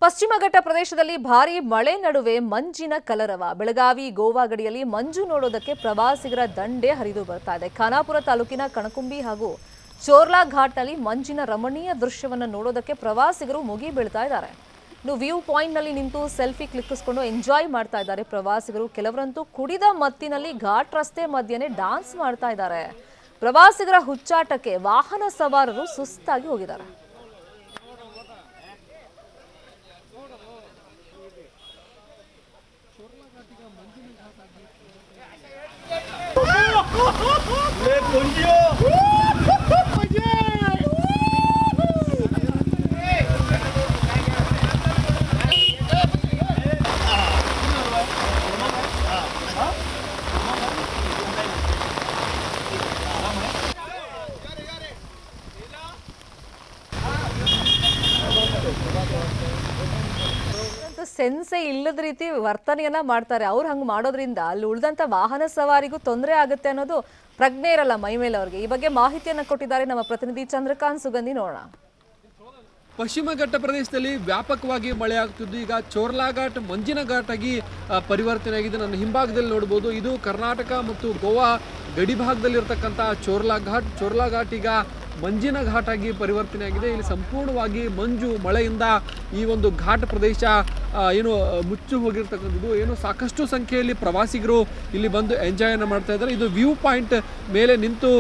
ಪಶ್ಚಿಮ ಘಟ್ಟ ಪ್ರದೇಶದಲ್ಲಿ ಭಾರೀ ಮಳೆ ನಡುವೆ ಮಂಜಿನ ಕಲರವ. ಬೆಳಗಾವಿ ಗೋವಾ ಗಡಿಯಲ್ಲಿ ಮಂಜು ನೋಡೋದಕ್ಕೆ ಪ್ರವಾಸಿಗರ ದಂಡೆ ಹರಿದು ಬರ್ತಾ ಇದೆ. ಖಾನಾಪುರ ತಾಲೂಕಿನ ಕಣಕುಂಬಿ ಹಾಗೂ ಚೋರ್ಲಾ ಘಾಟ್ನಲ್ಲಿ ಮಂಜಿನ ರಮಣೀಯ ದೃಶ್ಯವನ್ನು ನೋಡೋದಕ್ಕೆ ಪ್ರವಾಸಿಗರು ಮುಗಿ ಬೀಳ್ತಾ ಇದ್ದಾರೆ. ಇನ್ನು ವ್ಯೂ ಪಾಯಿಂಟ್ನಲ್ಲಿ ನಿಂತು ಸೆಲ್ಫಿ ಕ್ಲಿಕ್ಕಿಸಿಕೊಂಡು ಎಂಜಾಯ್ ಮಾಡ್ತಾ ಇದ್ದಾರೆ ಪ್ರವಾಸಿಗರು. ಕೆಲವರಂತೂ ಕುಡಿದ ಮತ್ತಿನಲ್ಲಿ ಘಾಟ್ ರಸ್ತೆ ಮಧ್ಯೆನೇ ಡಾನ್ಸ್ ಮಾಡ್ತಾ ಇದ್ದಾರೆ. ಪ್ರವಾಸಿಗರ ಹುಚ್ಚಾಟಕ್ಕೆ ವಾಹನ ಸವಾರರು ಸುಸ್ತಾಗಿ ಹೋಗಿದ್ದಾರೆ. ಸೆನ್ಸೆ ಇಲ್ಲದ ರೀತಿ ವರ್ತನೆಯನ್ನ ಮಾಡ್ತಾರೆ. ಅವ್ರು ಹಂಗೆ ಮಾಡೋದ್ರಿಂದ ಅಲ್ಲಿ ಉಳಿದಂತ ವಾಹನ ಸವಾರಿಗೂ ತೊಂದರೆ ಆಗುತ್ತೆ ಅನ್ನೋದು ಪ್ರಜ್ಞೆ ಇರಲ್ಲ ಮೈ ಮೇಲೆ ಅವ್ರಿಗೆ. ಈ ಬಗ್ಗೆ ಮಾಹಿತಿಯನ್ನು ಕೊಟ್ಟಿದ್ದಾರೆ ನಮ್ಮ ಪ್ರತಿನಿಧಿ ಚಂದ್ರಕಾಂತ್ ಸುಗಂಧಿ. ನೋಡೋಣ. ಪಶ್ಚಿಮ ಘಟ್ಟ ಪ್ರದೇಶದಲ್ಲಿ ವ್ಯಾಪಕವಾಗಿ ಮಳೆ ಆಗ್ತಿದ್ದು ಈಗ ಚೋರ್ಲಾ ಘಾಟ್ ಮಂಜಿನ ಘಾಟ್ ಆಗಿ ಪರಿವರ್ತನೆ ಆಗಿದೆ. ನನ್ನ ಹಿಂಭಾಗದಲ್ಲಿ ನೋಡಬಹುದು, ಇದು ಕರ್ನಾಟಕ ಮತ್ತು ಗೋವಾ ಗಡಿ ಭಾಗದಲ್ಲಿರ್ತಕ್ಕಂಥ ಚೋರ್ಲಾ ಘಾಟ್ ಈಗ ಮಂಜಿನ ಘಾಟ್ ಆಗಿ ಪರಿವರ್ತನೆ ಆಗಿದೆ. ಇಲ್ಲಿ ಸಂಪೂರ್ಣವಾಗಿ ಮಂಜು ಮಳೆಯಿಂದ ಈ ಒಂದು ಘಾಟ್ ಪ್ರದೇಶ ಏನು ಮುಚ್ಚಿ ಹೋಗಿರ್ತಕ್ಕಂಥದ್ದು. ಏನು ಸಾಕಷ್ಟು ಸಂಖ್ಯೆಯಲ್ಲಿ ಪ್ರವಾಸಿಗರು ಇಲ್ಲಿ ಬಂದು ಎಂಜಾಯ್ ಮಾಡ್ತಾ ಇದ್ದಾರೆ. ಇದು ವ್ಯೂ ಪಾಯಿಂಟ್ ಮೇಲೆ ನಿಂತು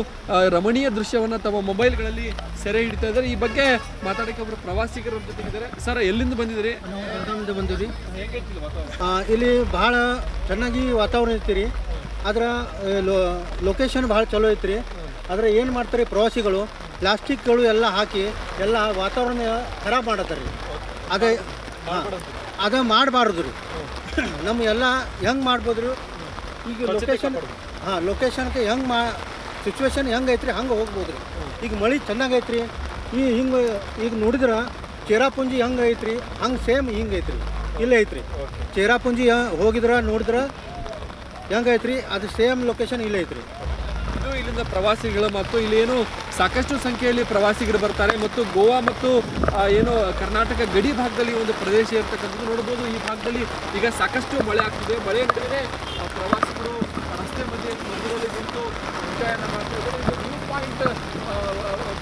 ರಮಣೀಯ ದೃಶ್ಯವನ್ನು ತಮ್ಮ ಮೊಬೈಲ್ಗಳಲ್ಲಿ ಸೆರೆ ಹಿಡಿತಾ ಇದ್ದಾರೆ. ಈ ಬಗ್ಗೆ ಮಾತಾಡೋಕ್ಕೆ ಒಬ್ಬರು ಪ್ರವಾಸಿಗರ ಜೊತೆಗಿದ್ದಾರೆ. ಸರ್, ಎಲ್ಲಿಂದ ಬಂದಿದ್ದೀರಿ? ಬಂದಿದ್ರಿ. ಇಲ್ಲಿ ಭಾಳ ಚೆನ್ನಾಗಿ ವಾತಾವರಣ ಐತಿ ರೀ. ಅದರ ಲೊಕೇಶನ್ ಭಾಳ ಚಲೋ ಐತ್ರಿ. ಆದರೆ ಏನು ಮಾಡ್ತಾರೆ ಪ್ರವಾಸಿಗಳು, ಪ್ಲಾಸ್ಟಿಕ್ಗಳು ಎಲ್ಲ ಹಾಕಿ ಎಲ್ಲ ವಾತಾವರಣ ಖರಾಬ್ ಮಾಡತ್ತಾರೆ ರೀ. ಅದೇ ಮಾಡಬಾರ್ದು ರೀ. ನಮ್ಮ ಎಲ್ಲ ಹೆಂಗೆ ಮಾಡ್ಬೋದು ರೀ? ಈಗ ಲೊಕೇಶನ್ಗೆ ಹೆಂಗೆ ಸಿಚುವೇಶನ್ ಹೆಂಗೆ ಐತ್ರಿ ಹಂಗೆ ಹೋಗ್ಬೋದು ರೀ. ಈಗ ಮಳೆ ಚೆನ್ನಾಗಿ ಐತ್ರಿ. ಹಿಂಗೆ ಈಗ ನೋಡಿದ್ರೆ ಚೇರಾಪುಂಜಿ ಹೆಂಗೆ ಐತ್ರಿ ಹಂಗೆ ಸೇಮ್ ಹಿಂಗೆ ಐತ್ರಿ. ಇಲ್ಲೇ ಐತ್ರಿ ಚೇರಾಪುಂಜಿ ಹೋಗಿದ್ರೆ ನೋಡಿದ್ರೆ ಹೆಂಗೆ ಐತ್ರಿ ಅದು ಸೇಮ್ ಲೊಕೇಶನ್ ಇಲ್ಲೇ ಐತ್ರಿ. ಇದು ಇಲ್ಲಿಂದ ಪ್ರವಾಸಿಗಳು ಮತ್ತು ಇಲ್ಲಿ ಏನು ಸಾಕಷ್ಟು ಸಂಖ್ಯೆಯಲ್ಲಿ ಪ್ರವಾಸಿಗರು ಬರ್ತಾರೆ. ಮತ್ತು ಗೋವಾ ಮತ್ತು ಏನು ಕರ್ನಾಟಕ ಗಡಿ ಭಾಗದಲ್ಲಿ ಒಂದು ಪ್ರದೇಶ ಇರ್ತಕ್ಕಂಥದ್ದು ನೋಡ್ಬೋದು. ಈ ಭಾಗದಲ್ಲಿ ಈಗ ಸಾಕಷ್ಟು ಮಳೆ ಆಗ್ತಿದೆ. ಮಳೆ ನಡುವೆ ಪ್ರವಾಸಿಗರು ರಸ್ತೆ ಮಧ್ಯದಲ್ಲಿ ನಿಂತು ಎಂಜಾಯ್ ಮಾಡ್ತಾ ಇದ್ದಾರೆ. ವ್ಯೂ ಪಾಯಿಂಟ್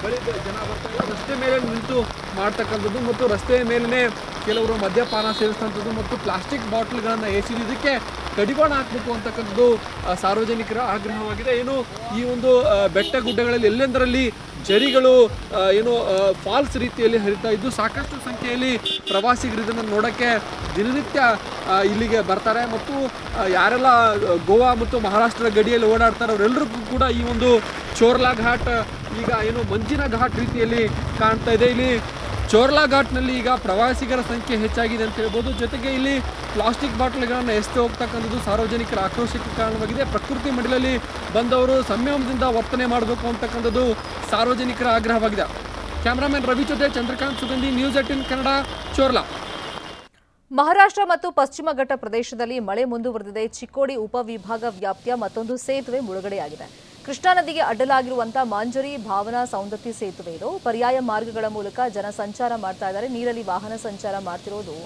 ಬಳಿ ಜನ ಬರ್ತಾರೆ. ರಸ್ತೆ ಮೇಲೆ ನಿಂತು ಮಾಡ್ತಕ್ಕಂಥದ್ದು ಮತ್ತು ರಸ್ತೆಯ ಮೇಲೇ ಕೆಲವರು ಮದ್ಯಪಾನ ಸೇವಿಸ್ತಂಥದ್ದು ಮತ್ತು ಪ್ಲಾಸ್ಟಿಕ್ ಬಾಟ್ಲ್ಗಳನ್ನು ಎಸೆಯೋದಕ್ಕೆ ಕಡಿವಾಣ ಹಾಕಬೇಕು ಅಂತಕ್ಕಂಥದ್ದು ಸಾರ್ವಜನಿಕರ ಆಗ್ರಹವಾಗಿದೆ. ಏನು ಈ ಒಂದು ಬೆಟ್ಟ ಗುಡ್ಡಗಳಲ್ಲಿ ಎಲ್ಲೆಂದರಲ್ಲಿ ಜರಿಗಳು ಏನು ಫಾಲ್ಸ್ ರೀತಿಯಲ್ಲಿ ಹರಿತಾ ಇದ್ದು ಸಾಕಷ್ಟು ಸಂಖ್ಯೆಯಲ್ಲಿ ಪ್ರವಾಸಿಗರು ಇದನ್ನು ನೋಡೋಕ್ಕೆ ದಿನನಿತ್ಯ ಇಲ್ಲಿಗೆ ಬರ್ತಾರೆ. ಮತ್ತು ಯಾರೆಲ್ಲ ಗೋವಾ ಮತ್ತು ಮಹಾರಾಷ್ಟ್ರ ಗಡಿಯಲ್ಲಿ ಓಡಾಡ್ತಾರೆ ಅವರೆಲ್ಲರಿಗೂ ಕೂಡ ಈ ಒಂದು ಚೋರ್ಲಾ ಘಾಟ್ ಈಗ ಏನು ಮಂಜಿನ ಘಾಟ್ ರೀತಿಯಲ್ಲಿ ಕಾಣ್ತಾ ಇದೆ. ಇಲ್ಲಿ ಚೋರ್ಲಾ ಘಾಟ್ನಲ್ಲಿ ಈಗ ಪ್ರವಾಸಿಗರ ಸಂಖ್ಯೆ ಹೆಚ್ಚಾಗಿದೆ ಅಂತ ಹೇಳ್ಬೋದು. ಜೊತೆಗೆ ಇಲ್ಲಿ ಪ್ಲಾಸ್ಟಿಕ್ ಬಾಟಲ್ಗಳನ್ನು ಎಸೆದು ಹೋಗ್ತಕ್ಕಂಥದ್ದು ಸಾರ್ವಜನಿಕರ ಆಕ್ರೋಶಕ್ಕೆ ಕಾರಣವಾಗಿದೆ. ಪ್ರಕೃತಿ ಮಡಿಲಲ್ಲಿ ಬಂದವರು ಸಂಯಮದಿಂದ ವರ್ತನೆ ಮಾಡಬೇಕು ಅಂತಕ್ಕಂಥದ್ದು ಸಾರ್ವಜನಿಕರ ಆಗ್ರಹವಾಗಿದೆ. ಕ್ಯಾಮ್ರಾಮನ್ ರವಿ ಜೊತೆ ಚಂದ್ರಕಾಂತ್ ಸುಗಂಧಿ, ನ್ಯೂಸ್ 18 ಕನ್ನಡ, ಚೋರ್ಲಾ. ಮಹಾರಾಷ್ಟ್ರ ಮತ್ತು ಪಶ್ಚಿಮ ಘಟ್ಟ ಪ್ರದೇಶದಲ್ಲಿ ಮಳೆ ಮುಂದುವರೆದಿದೆ. ಚಿಕ್ಕೋಡಿ ಉಪವಿಭಾಗ ವ್ಯಾಪ್ತಿಯ ಮತ್ತೊಂದು ಸೇತುವೆ ಮುಳುಗಡೆಯಾಗಿದೆ. ಕೃಷ್ಣಾ ನದಿಗೆ ಅಡ್ಡಲಾಗಿರುವಂತಹ ಮಾಂಜರಿ ಭಾವನಾ ಸೌಂದತ್ತಿ ಸೇತುವೆ ಇದು. ಪರ್ಯಾಯ ಮಾರ್ಗಗಳ ಮೂಲಕ ಜನ ಸಂಚಾರ ಮಾಡ್ತಾ ಇದ್ದಾರೆ. ನೀರಲ್ಲಿ ವಾಹನ ಸಂಚಾರ ಮಾಡ್ತಿರೋದು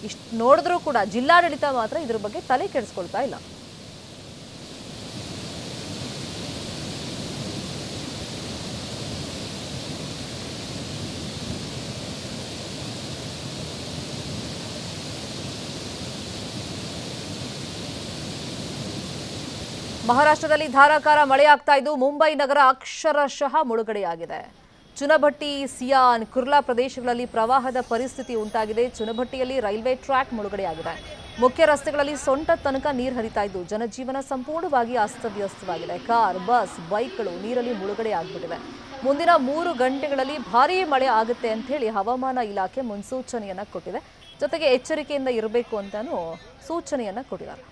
ಇಷ್ಟು ನೋಡಿದ್ರೂ ಕೂಡ ಜಿಲ್ಲಾಡಳಿತ ಮಾತ್ರ ಇದ್ರ ಬಗ್ಗೆ ತಲೆ ಕೆಡಿಸ್ಕೊಳ್ತಾ ಇಲ್ಲ. ಮಹಾರಾಷ್ಟ್ರದಲ್ಲಿ ಧಾರಾಕಾರ ಮಳೆಯಾಗ್ತಾ ಇದ್ದು ಮುಂಬೈ ನಗರ ಅಕ್ಷರಶಃ ಮುಳುಗಡೆಯಾಗಿದೆ. ಚುನಭಟ್ಟಿ, ಸಿಯಾನ್, ಕುರ್ಲಾ ಪ್ರದೇಶಗಳಲ್ಲಿ ಪ್ರವಾಹದ ಪರಿಸ್ಥಿತಿ ಉಂಟಾಗಿದೆ. ಚುನಭಟ್ಟಿಯಲ್ಲಿ ರೈಲ್ವೆ ಟ್ರ್ಯಾಕ್ ಮುಳುಗಡೆಯಾಗಿದೆ. ಮುಖ್ಯ ರಸ್ತೆಗಳಲ್ಲಿ ಸೊಂಟ ತನಕ ನೀರು ಹರಿತಾ ಇದ್ದು ಜನಜೀವನ ಸಂಪೂರ್ಣವಾಗಿ ಅಸ್ತವ್ಯಸ್ತವಾಗಿದೆ. ಕಾರ್, ಬಸ್, ಬೈಕ್ಗಳು ನೀರಲ್ಲಿ ಮುಳುಗಡೆಯಾಗ್ಬಿಟ್ಟಿವೆ. ಮುಂದಿನ 3 ಗಂಟೆಗಳಲ್ಲಿ ಭಾರೀ ಮಳೆ ಆಗುತ್ತೆ ಅಂತ ಹೇಳಿ ಹವಾಮಾನ ಇಲಾಖೆ ಮುನ್ಸೂಚನೆಯನ್ನ ಕೊಟ್ಟಿದೆ. ಜೊತೆಗೆ ಎಚ್ಚರಿಕೆಯಿಂದ ಇರಬೇಕು ಅಂತಾನೂ ಸೂಚನೆಯನ್ನ ಕೊಟ್ಟಿದ್ದಾರೆ.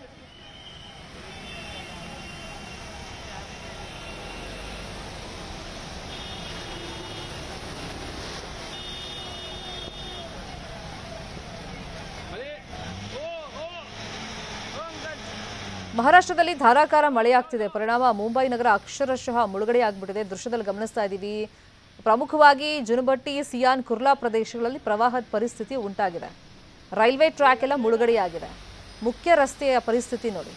ಮಹಾರಾಷ್ಟ್ರದಲ್ಲಿ ಧಾರಾಕಾರ ಮಳೆಯಾಗ್ತಿದೆ. ಪರಿಣಾಮ ಮುಂಬೈ ನಗರ ಅಕ್ಷರಶಃ ಮುಳುಗಡೆಯಾಗ್ಬಿಟ್ಟಿದೆ. ದೃಶ್ಯದಲ್ಲಿ ಗಮನಿಸ್ತಾ ಇದ್ದೀವಿ. ಪ್ರಮುಖವಾಗಿ ಜುನಭಟ್ಟಿ, ಸಿಯಾನ್, ಕುರ್ಲಾ ಪ್ರದೇಶಗಳಲ್ಲಿ ಪ್ರವಾಹದ ಪರಿಸ್ಥಿತಿ ಉಂಟಾಗಿದೆ. ರೈಲ್ವೆ ಟ್ರ್ಯಾಕ್ ಎಲ್ಲ ಮುಳುಗಡೆಯಾಗಿದೆ. ಮುಖ್ಯ ರಸ್ತೆಯ ಪರಿಸ್ಥಿತಿ ನೋಡಿ.